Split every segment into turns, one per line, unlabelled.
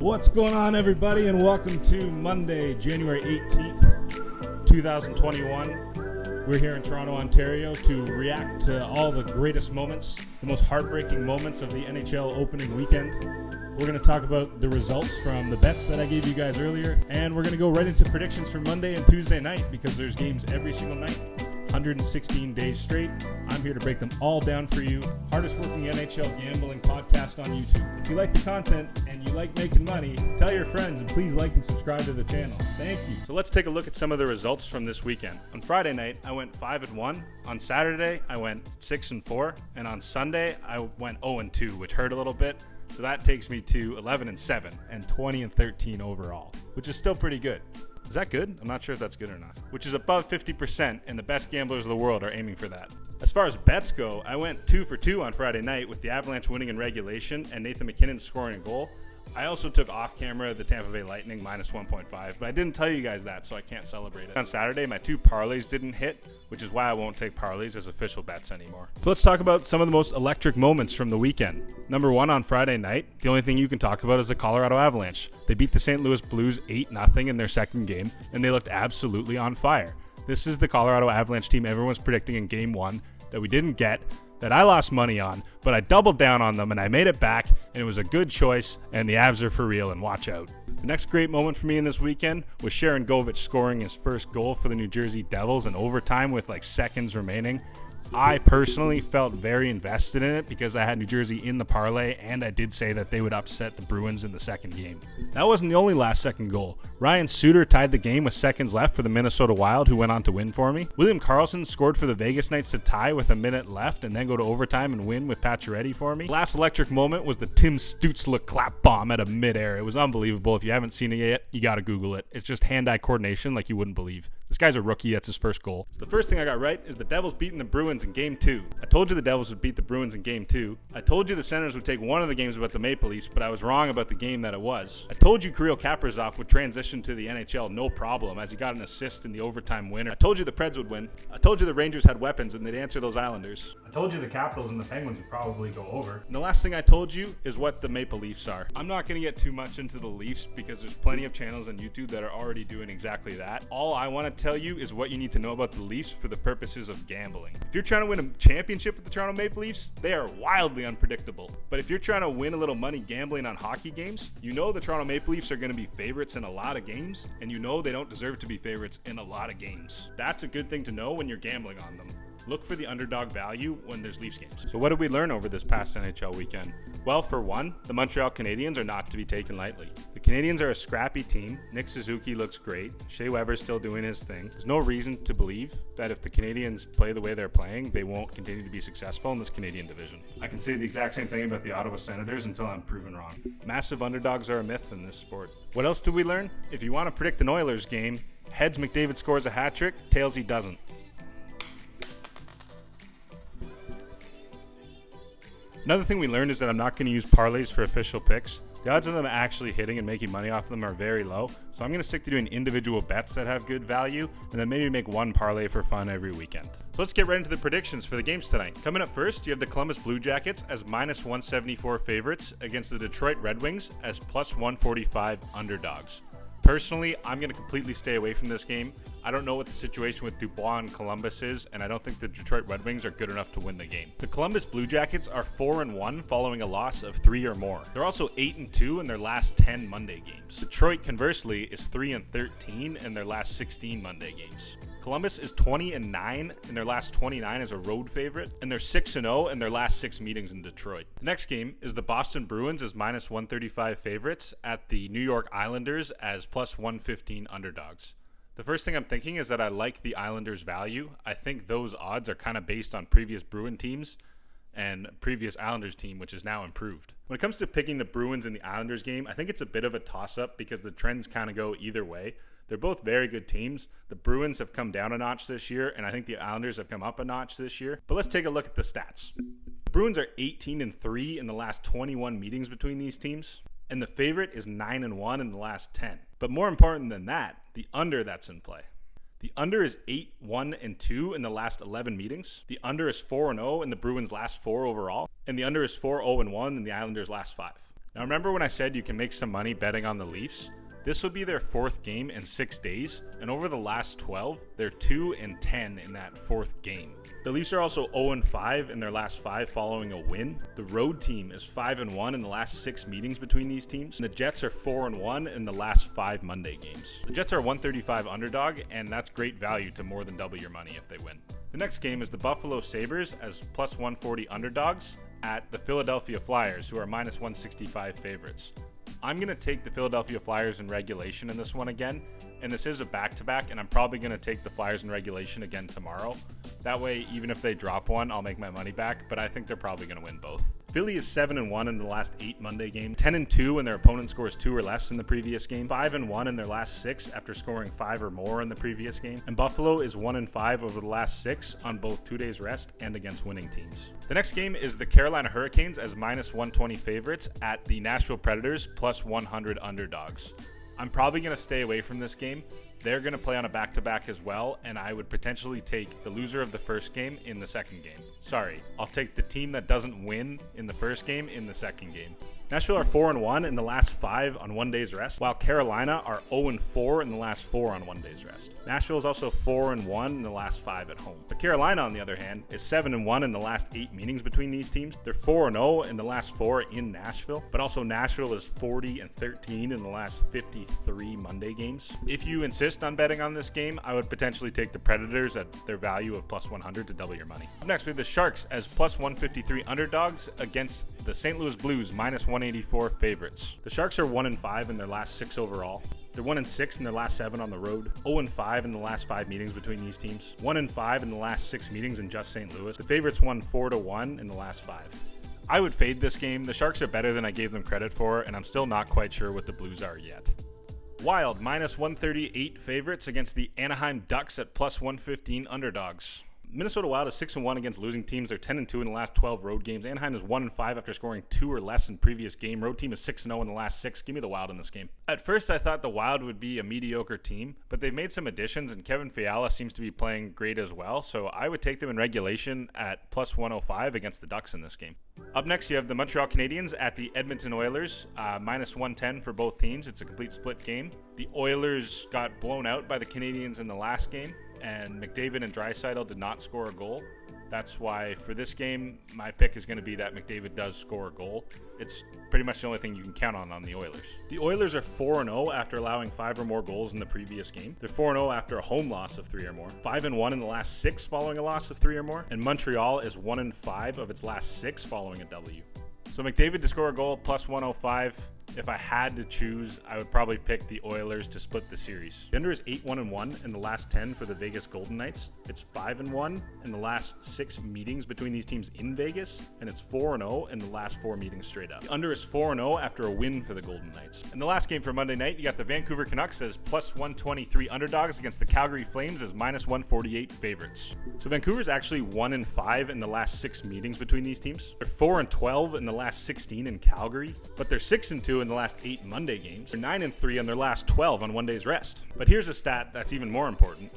What's going on, everybody, and welcome to Monday, January 18th, 2021. We're here in Toronto, Ontario to react to all the greatest moments, the most heartbreaking moments of the NHL opening weekend. We're going to talk about the results from the bets that I gave you guys earlier, and we're going to go right into predictions for Monday and Tuesday night because there's games every single night, 116 days straight. I'm here to break them all down for you. Hardest working NHL gambling podcast on YouTube. If you like the content and you like making money, tell your friends and please like and subscribe to the channel. Thank you. So let's take a look at some of the results from this weekend. On Friday night, I went 5-1. On Saturday, I went 6-4. And on Sunday, I went 0-2, which hurt a little bit. So that takes me to 11-7 and 20-13 overall, which is still pretty good. Is that good? I'm not sure if that's good or not. Which is above 50%, and the best gamblers of the world are aiming for that. As far as bets go, I went 2 for 2 on Friday night with the Avalanche winning in regulation and Nathan MacKinnon scoring a goal. I also took off camera the Tampa Bay Lightning minus 1.5, but I didn't tell you guys that, so I can't celebrate it. On Saturday, my 2 parlays didn't hit, which is why I won't take parlays as official bets anymore. So let's talk about some of the most electric moments from the weekend. Number 1 on Friday night, the only thing you can talk about is the Colorado Avalanche. They beat the St. Louis Blues 8-0 in their second game, and they looked absolutely on fire. This is the Colorado Avalanche team everyone was predicting in Game 1 that we didn't get, that I lost money on, but I doubled down on them and I made it back, and it was a good choice, and the Avs are for real, and watch out. The next great moment for me in this weekend was Sharangovich scoring his first goal for the New Jersey Devils in overtime with like seconds remaining. I personally felt very invested in it because I had New Jersey in the parlay, and I did say that they would upset the Bruins in the second game. That wasn't the only last-second goal. Ryan Suter tied the game with seconds left for the Minnesota Wild, who went on to win for me. William Karlsson scored for the Vegas Knights to tie with a minute left and then go to overtime and win with Pacioretty for me. The last electric moment was the Tim Stutzle clap bomb out of midair. It was unbelievable. If you haven't seen it yet, you got to Google it. It's just hand-eye coordination like you wouldn't believe. This guy's a rookie. That's his first goal. So the first thing I got right is the Devils beating the Bruins in Game 2. I told you the Devils would beat the Bruins in Game 2. I told you the Senators would take one of the games about the Maple Leafs, but I was wrong about the game that it was. I told you Kirill Kaprizov would transition to the NHL no problem as he got an assist in the overtime winner. I told you the Preds would win. I told you the Rangers had weapons and they'd answer those Islanders. I told you the Capitals and the Penguins would probably go over. And the last thing I told you is what the Maple Leafs are. I'm not going to get too much into the Leafs because there's plenty of channels on YouTube that are already doing exactly that. All I want to tell you is what you need to know about the Leafs for the purposes of gambling. If you're trying to win a championship with the Toronto Maple Leafs, they are wildly unpredictable. But if you're trying to win a little money gambling on hockey games, you know the Toronto Maple Leafs are going to be favorites in a lot of games, and you know they don't deserve to be favorites in a lot of games. That's a good thing to know when you're gambling on them. Look for the underdog value when there's Leafs games. So what did we learn over this past NHL weekend? Well, for one, the Montreal Canadiens are not to be taken lightly. The Canadiens are a scrappy team. Nick Suzuki looks great. Shea Weber's still doing his thing. There's no reason to believe that if the Canadiens play the way they're playing, they won't continue to be successful in this Canadian division. I can say the exact same thing about the Ottawa Senators until I'm proven wrong. Massive underdogs are a myth in this sport. What else did we learn? If you want to predict an Oilers game, heads McDavid scores a hat trick, tails he doesn't. Another thing we learned is that I'm not going to use parlays for official picks. The odds of them actually hitting and making money off them are very low, so I'm going to stick to doing individual bets that have good value, and then maybe make one parlay for fun every weekend. So let's get right into the predictions for the games tonight. Coming up first, you have the Columbus Blue Jackets as minus 174 favorites against the Detroit Red Wings as plus 145 underdogs. Personally, I'm going to completely stay away from this game. I don't know what the situation with Dubois and Columbus is, and I don't think the Detroit Red Wings are good enough to win the game. The Columbus Blue Jackets are 4-1 following a loss of 3 or more. They're also 8-2 in their last 10 Monday games. Detroit, conversely, is 3-13 in their last 16 Monday games. Columbus is 20-9 in their last 29 as a road favorite, and they're 6-0 in their last 6 meetings in Detroit. The next game is the Boston Bruins as minus 135 favorites at the New York Islanders as plus 115 underdogs. The first thing I'm thinking is that I like the Islanders' value. I think those odds are kind of based on previous Bruin teams and previous Islanders team, which is now improved. When it comes to picking the Bruins in the Islanders game, I think it's a bit of a toss-up because the trends kind of go either way. They're both very good teams. The Bruins have come down a notch this year, and I think the Islanders have come up a notch this year. But let's take a look at the stats. The Bruins are 18-3 in the last 21 meetings between these teams, and the favorite is 9-1 in the last 10. But more important than that, the under that's in play. The under is 8-1-2 in the last 11 meetings. The under is 4-0 in the Bruins' last 4 overall. And the under is 4-0-1 in the Islanders' last 5. Now remember when I said you can make some money betting on the Leafs? This will be their 4th game in 6 days, and over the last 12, they're 2-10 in that 4th game. The Leafs are also 0-5 in their last 5 following a win. The road team is 5-1 in the last 6 meetings between these teams. And the Jets are 4-1 in the last 5 Monday games. The Jets are a 135 underdog, and that's great value to more than double your money if they win. The next game is the Buffalo Sabres as plus 140 underdogs at the Philadelphia Flyers, who are minus 165 favorites. I'm going to take the Philadelphia Flyers in regulation in this one again, and this is a back-to-back, and I'm probably going to take the Flyers in regulation again tomorrow. That way, even if they drop one, I'll make my money back, but I think they're probably going to win both. Philly is 7-1 in the last 8 Monday games, 10-2 when their opponent scores 2 or less in the previous game, 5-1 in their last 6 after scoring 5 or more in the previous game, and Buffalo is 1-5 over the last 6 on both 2 days rest and against winning teams. The next game is the Carolina Hurricanes as minus 120 favorites at the Nashville Predators plus 100 underdogs. I'm probably going to stay away from this game. They're going to play on a back-to-back as well, and I would potentially take the loser of the first game in the second game. Sorry, I'll take the team that doesn't win in the first game in the second game. Nashville are 4-1 in the last 5 on 1 day's rest, while Carolina are 0-4 in the last 4 on 1 day's rest. Nashville is also 4-1 in the last 5 at home. But Carolina, on the other hand, is 7-1 in the last 8 meetings between these teams. They're 4-0 in the last 4 in Nashville, but also Nashville is 40-13 in the last 53 Monday games. If you insist on betting on this game, I would potentially take the Predators at their value of plus 100 to double your money. Up next, we have the Sharks as plus 153 underdogs against the St. Louis Blues minus 184 favorites. The Sharks are 1-5 in their last 6 overall. They're 1-6 in their last 7 on the road, 0-5 in the last 5 meetings between these teams, 1-5 in the last 6 meetings in just St. Louis. The favorites won 4-1 in the last 5. I would fade this game. The Sharks are better than I gave them credit for, and I'm still not quite sure what the Blues are yet. Wild minus 138 favorites against the Anaheim Ducks at plus 115 underdogs. Minnesota Wild is 6-1 against losing teams. They're 10-2 in the last 12 road games. Anaheim is 1-5 after scoring 2 or less in previous game. Road team is 6-0 in the last 6. Give me the Wild in this game. At first, I thought the Wild would be a mediocre team, but they've made some additions, and Kevin Fiala seems to be playing great as well, so I would take them in regulation at plus 105 against the Ducks in this game. Up next, you have the Montreal Canadiens at the Edmonton Oilers, minus 110 for both teams. It's a complete split game. The Oilers got blown out by the Canadiens in the last game, and McDavid and Draisaitl did not score a goal. That's why for this game, my pick is going to be that McDavid does score a goal. It's pretty much the only thing you can count on the Oilers. The Oilers are 4-0 after allowing 5 or more goals in the previous game. They're 4-0 after a home loss of 3 or more. 5-1 in the last 6 following a loss of 3 or more. And Montreal is 1-5 of its last 6 following a W. So McDavid to score a goal, plus 105. If I had to choose, I would probably pick the Oilers to split the series. The under is 8-1-1 in the last 10 for the Vegas Golden Knights. It's 5-1 in the last 6 meetings between these teams in Vegas, and it's 4-0 in the last 4 meetings straight up. The under is 4-0 after a win for the Golden Knights. In the last game for Monday night, you got the Vancouver Canucks as plus 123 underdogs against the Calgary Flames as minus 148 favorites. So Vancouver's actually 1-5 in the last 6 meetings between these teams. They're 4-12 in the last 16 in Calgary, but they're 6-2 in the last 8 Monday games. They're 9-3 on their last 12 on 1 day's rest. But here's a stat that's even more important.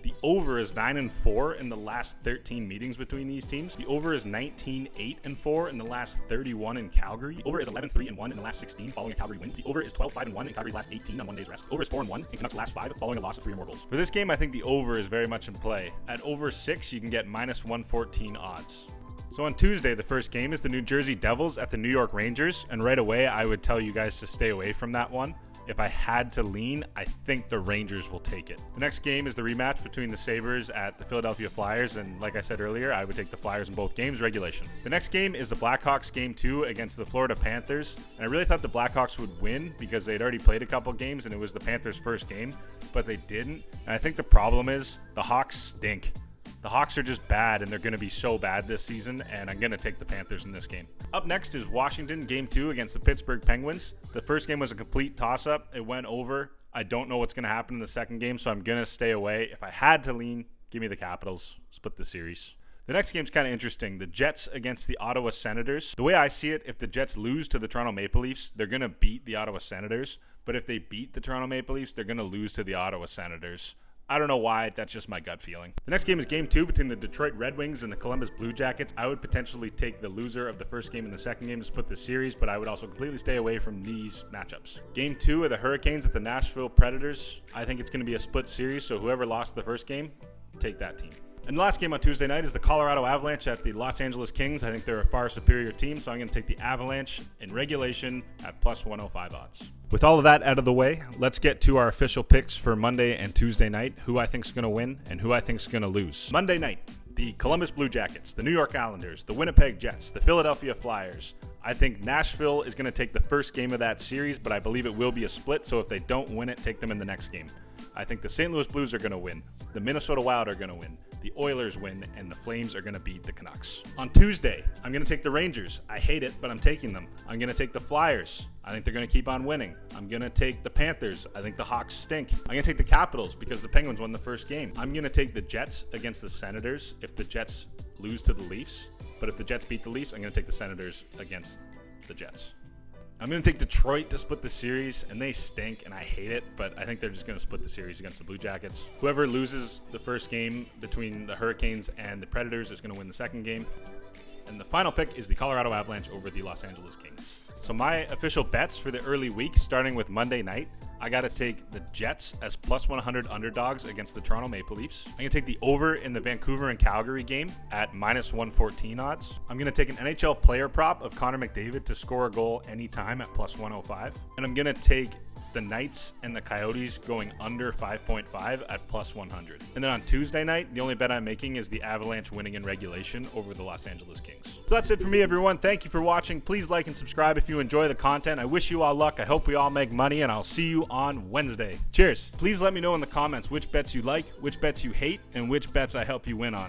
The over is 9-4 in the last 13 meetings between these teams. The over is 19-8-4 in the last 31 in Calgary. The over is 11-3-1 in the last 16 following a Calgary win. The over is 12-5-1 in Calgary's last 18 on 1 day's rest. Over is 4-1 in Canucks' last 5 following a loss of 3 or more goals. For this game, I think the over is very much in play. At over 6, you can get minus 114 odds. So on Tuesday, the first game is the New Jersey Devils at the New York Rangers, and right away I would tell you guys to stay away from that one. If I had to lean, I think the Rangers will take it. The next game is the rematch between the Sabres at the Philadelphia Flyers, and like I said earlier, I would take the Flyers in both games, regulation. The next game is the Blackhawks Game 2 against the Florida Panthers, and I really thought the Blackhawks would win because they'd already played a couple games and it was the Panthers' first game, but they didn't. And I think the problem is the Hawks stink. The Hawks are just bad, and they're going to be so bad this season, and I'm going to take the Panthers in this game. Up next is Washington Game 2 against the Pittsburgh Penguins. The first game was a complete toss-up. It went over. I don't know what's going to happen in the second game, so I'm going to stay away. If I had to lean, give me the Capitals. Split the series. The next game's kind of interesting. The Jets against the Ottawa Senators. The way I see it, if the Jets lose to the Toronto Maple Leafs, they're going to beat the Ottawa Senators. But if they beat the Toronto Maple Leafs, they're going to lose to the Ottawa Senators. I don't know why. That's just my gut feeling. The next game is game 2 between the Detroit Red Wings and the Columbus Blue Jackets. I would potentially take the loser of the first game and the second game to split the series, but I would also completely stay away from these matchups. Game 2 of the Hurricanes at the Nashville Predators. I think it's going to be a split series, so whoever lost the first game, take that team. And the last game on Tuesday night is the Colorado Avalanche at the Los Angeles Kings. I think they're a far superior team, so I'm going to take the Avalanche in regulation at plus 105 odds. With all of that out of the way, let's get to our official picks for Monday and Tuesday night, who I think is going to win and who I think is going to lose. Monday night, the Columbus Blue Jackets, the New York Islanders, the Winnipeg Jets, the Philadelphia Flyers. I think Nashville is going to take the first game of that series, but I believe it will be a split, so if they don't win it, take them in the next game. I think the St. Louis Blues are going to win, the Minnesota Wild are going to win, the Oilers win, and the Flames are going to beat the Canucks. On Tuesday, I'm going to take the Rangers. I hate it, but I'm taking them. I'm going to take the Flyers. I think they're going to keep on winning. I'm going to take the Panthers. I think the Hawks stink. I'm going to take the Capitals because the Penguins won the first game. I'm going to take the Jets against the Senators if the Jets lose to the Leafs. But if the Jets beat the Leafs, I'm going to take the Senators against the Jets. I'm going to take Detroit to split the series, and they stink, and I hate it, but I think they're just going to split the series against the Blue Jackets. Whoever loses the first game between the Hurricanes and the Predators is going to win the second game. And the final pick is the Colorado Avalanche over the Los Angeles Kings. So my official bets for the early week, starting with Monday night, I got to take the Jets as plus 100 underdogs against the Toronto Maple Leafs. I'm going to take the over in the Vancouver and Calgary game at minus 114 odds. I'm going to take an NHL player prop of Connor McDavid to score a goal anytime at plus 105. And I'm going to take the Knights and the Coyotes going under 5.5 at plus 100. And then on Tuesday night, the only bet I'm making is the Avalanche winning in regulation over the Los Angeles Kings. So that's it for me, everyone. Thank you for watching. Please like and subscribe if you enjoy the content. I wish you all luck. I hope we all make money, and I'll see you on Wednesday. Cheers. Please let me know in the comments which bets you like, which bets you hate, and which bets I help you win on.